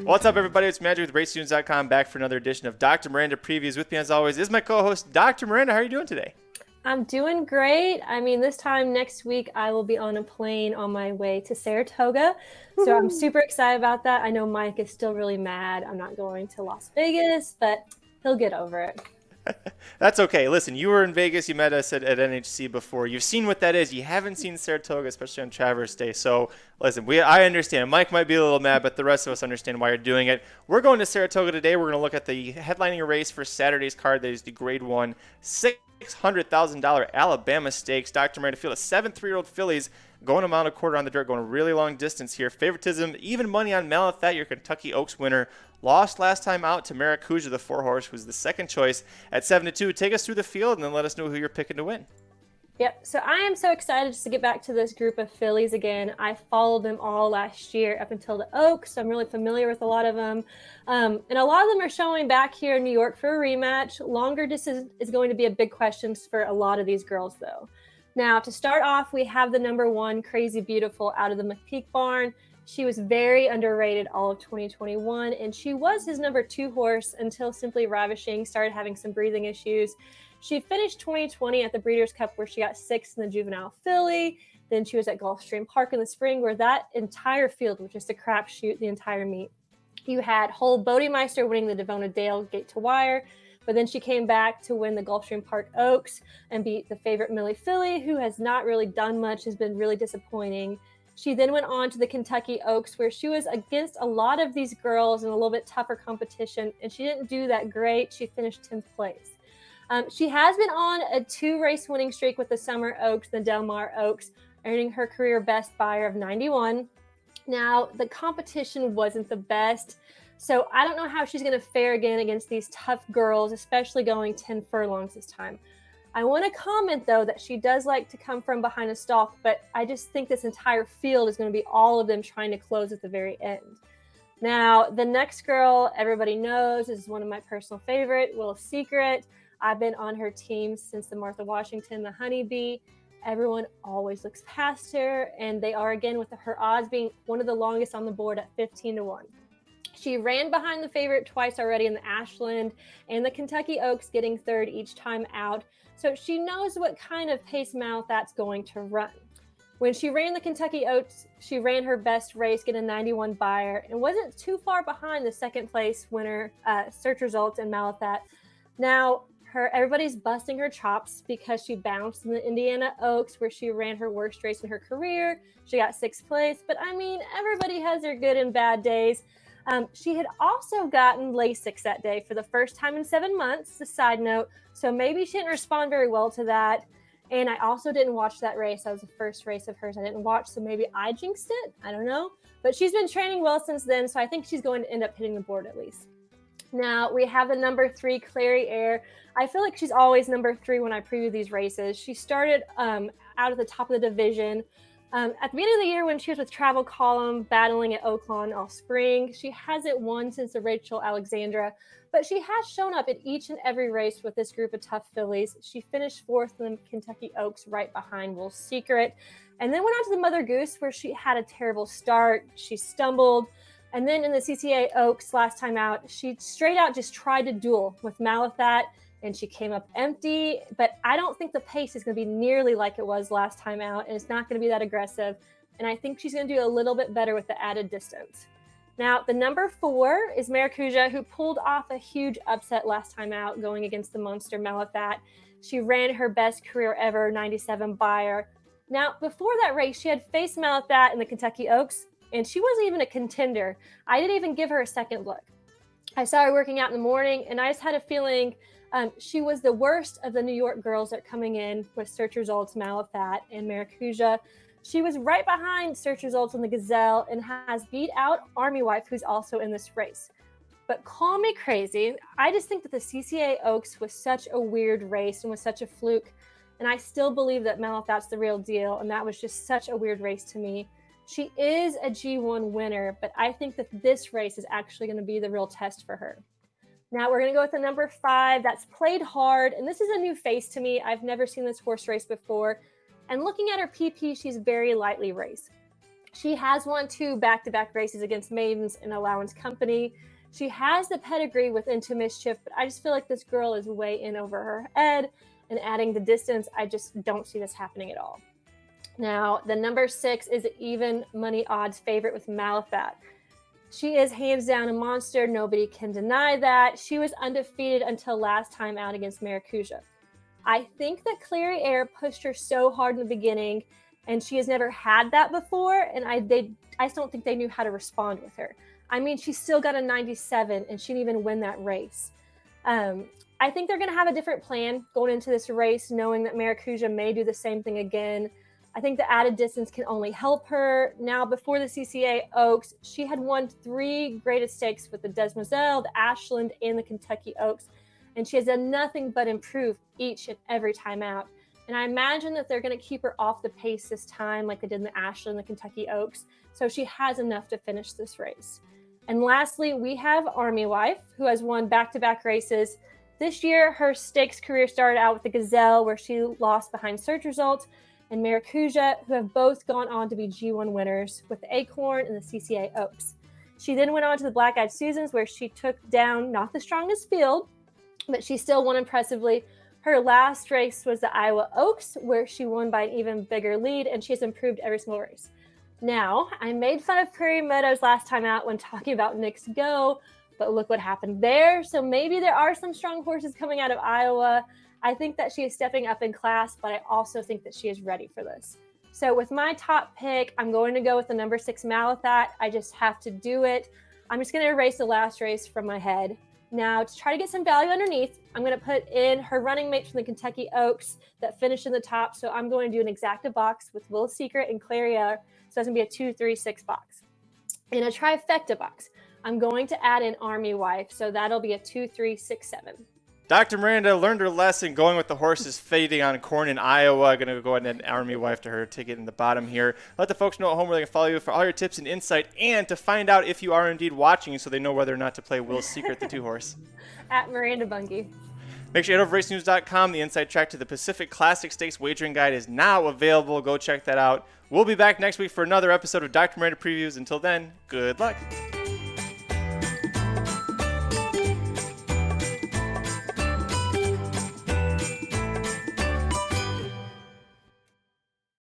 What's up, everybody? It's Magic with RaceTunes.com, back for another edition of Dr. Miranda Previews. With me, as always, is my co-host, Dr. Miranda. How are you doing today? I'm doing great. I mean, this time next week, I will be on a plane on my way to Saratoga. So I'm super excited about that. I know Mike is still really mad I'm not going to Las Vegas, but he'll get over it. That's okay. Listen, you were in Vegas. You met us at NHC before. You've seen what that is. You haven't seen Saratoga, especially on Traverse Day. So, listen, I understand. Mike might be a little mad, but the rest of us understand why you're doing it. We're going to Saratoga today. We're going to look at the headlining race for Saturday's card. That is the Grade 1 $600,000 Alabama Stakes. Dr. Miranda field of 7 3-year-old fillies going a mile and a quarter on the dirt, going a really long distance here. Favoritism, even money on Malathaat, your Kentucky Oaks winner. Lost last time out to Maracuja, the 4-horse, was the second choice at 7-2. Take us through the field and then let us know who you're picking to win. Yep, so I am so excited just to get back to this group of fillies again. I followed them all last year up until the Oaks, so I'm really familiar with a lot of them. And a lot of them are showing back here in New York for a rematch. Longer distance is going to be a big question for a lot of these girls, though. Now, to start off, we have the number 1, Crazy Beautiful, out of the McPeak barn. She was very underrated all of 2021, and she was his number 2 horse until Simply Ravishing started having some breathing issues. She finished 2020 at the Breeders' Cup, where she got 6th in the juvenile filly. Then she was at Gulfstream Park in the spring, where that entire field was just a crapshoot the entire meet. You had Hull Bodemeister winning the Devona Dale Gate to Wire, but then she came back to win the Gulfstream Park Oaks and beat the favorite Millie Filly, who has not really done much, has been really disappointing. She then went on to the Kentucky Oaks, where she was against a lot of these girls in a little bit tougher competition, and she didn't do that great. She finished 10th place. She has been on a 2-race winning streak with the Summer Oaks, the Del Mar Oaks, earning her career best Beyer of 91. Now, the competition wasn't the best, so I don't know how she's going to fare again against these tough girls, especially going 10 furlongs this time. I want to comment, though, that she does like to come from behind a stalk, but I just think this entire field is going to be all of them trying to close at the very end. Now, the next girl everybody knows is one of my personal favorite, Will Secret. I've been on her team since the Martha Washington, the Honeybee. Everyone always looks past her, and they are, again, with her odds being one of the longest on the board at 15-1. She ran behind the favorite twice already in the Ashland and the Kentucky Oaks, getting 3rd each time out. So she knows what kind of pace Malathaat's going to run. When she ran the Kentucky Oaks, she ran her best race, getting a 91 Beyer, and wasn't too far behind the second place winner, Search Results, and Malathaat. Now, everybody's busting her chops because she bounced in the Indiana Oaks, where she ran her worst race in her career. She got 6th place, but I mean, everybody has their good and bad days. She had also gotten LASIK that day for the first time in 7 months, a side note, so maybe she didn't respond very well to that. And I also didn't watch that race. That was the first race of hers I didn't watch, so maybe I jinxed it. I don't know. But she's been training well since then, so I think she's going to end up hitting the board at least. Now, we have the number 3, Clary Air. I feel like she's always number 3 when I preview these races. She started out at the top of the division. At the beginning of the year, when she was with Travel Column, battling at Oaklawn all spring, she hasn't won since the Rachel Alexandra, but she has shown up at each and every race with this group of tough fillies. She finished 4th in the Kentucky Oaks, right behind Will Secret, and then went on to the Mother Goose, where she had a terrible start. She stumbled, and then in the CCA Oaks last time out, she straight out just tried to duel with Malathaat, and she came up empty, but I don't think the pace is going to be nearly like it was last time out, and it's not going to be that aggressive, and I think she's going to do a little bit better with the added distance. Now, the number 4 is Maracuja, who pulled off a huge upset last time out, going against the monster Malathaat. She ran her best career ever, 97 Beyer. Now, before that race, she had faced Malathaat in the Kentucky Oaks, and she wasn't even a contender. I didn't even give her a second look. I saw her working out in the morning, and I just had a feeling she was the worst of the New York girls that are coming in with Search Results, Malathaat, and Maracuja. She was right behind Search Results in the Gazelle and has beat out Army Wife, who's also in this race. But call me crazy, I just think that the CCA Oaks was such a weird race and was such a fluke, and I still believe that Malathaat's the real deal, and that was just such a weird race to me. She is a G1 winner, but I think that this race is actually going to be the real test for her. Now we're going to go with the number 5. That's Played Hard, and this is a new face to me. I've never seen this horse race before. And looking at her PP, she's very lightly raced. She has won 2 back-to-back races against maidens in Allowance Company. She has the pedigree with Into Mischief, but I just feel like this girl is way in over her head, and adding the distance, I just don't see this happening at all. Now, the number 6 is even money odds favorite with Malathaat. She is hands down a monster. Nobody can deny that. She was undefeated until last time out against Maracuja. I think that Clary Air pushed her so hard in the beginning, and she has never had that before, and I just don't think they knew how to respond with her. I mean, she still got a 97, and she didn't even win that race. I think they're going to have a different plan going into this race, knowing that Maracuja may do the same thing again. I think the added distance can only help her. Now, before the CCA Oaks, she had won 3 greatest stakes with the Desmoselle, the Ashland, and the Kentucky Oaks, and she has done nothing but improve each and every time out. And I imagine that they're going to keep her off the pace this time like they did in the Ashland and the Kentucky Oaks, so she has enough to finish this race. And lastly, we have Army Wife, who has won back-to-back races. This year, her stakes career started out with the Gazelle, where she lost behind Search Results, and Maracuja, who have both gone on to be G1 winners with the Acorn and the CCA Oaks. She then went on to the Black Eyed Susans, where she took down not the strongest field, but she still won impressively. Her last race was the Iowa Oaks, where she won by an even bigger lead, and she has improved every single race. Now, I made fun of Prairie Meadows last time out when talking about Nick's Go, but look what happened there. So maybe there are some strong horses coming out of Iowa. I think that she is stepping up in class, but I also think that she is ready for this. So with my top pick, I'm going to go with the number 6 Malathaat. I just have to do it. I'm just going to erase the last race from my head. Now, to try to get some value underneath, I'm going to put in her running mate from the Kentucky Oaks that finished in the top. So I'm going to do an exacta box with Will Secret and Claria. So that's going to be a 2, 3, 6 box. In a trifecta box, I'm going to add in Army Wife. So that'll be a 2, 3, 6, 7. Dr. Miranda learned her lesson going with the horses fading on corn in Iowa. Going to go ahead and add Army Wife to her ticket in the bottom here. Let the folks know at home where they can follow you for all your tips and insight, and to find out if you are indeed watching so they know whether or not to play Will's Secret, the 2-horse. At Miranda Bungie. Make sure you head over to racenews.com. The inside track to the Pacific Classic Stakes wagering guide is now available. Go check that out. We'll be back next week for another episode of Dr. Miranda Previews. Until then, good luck.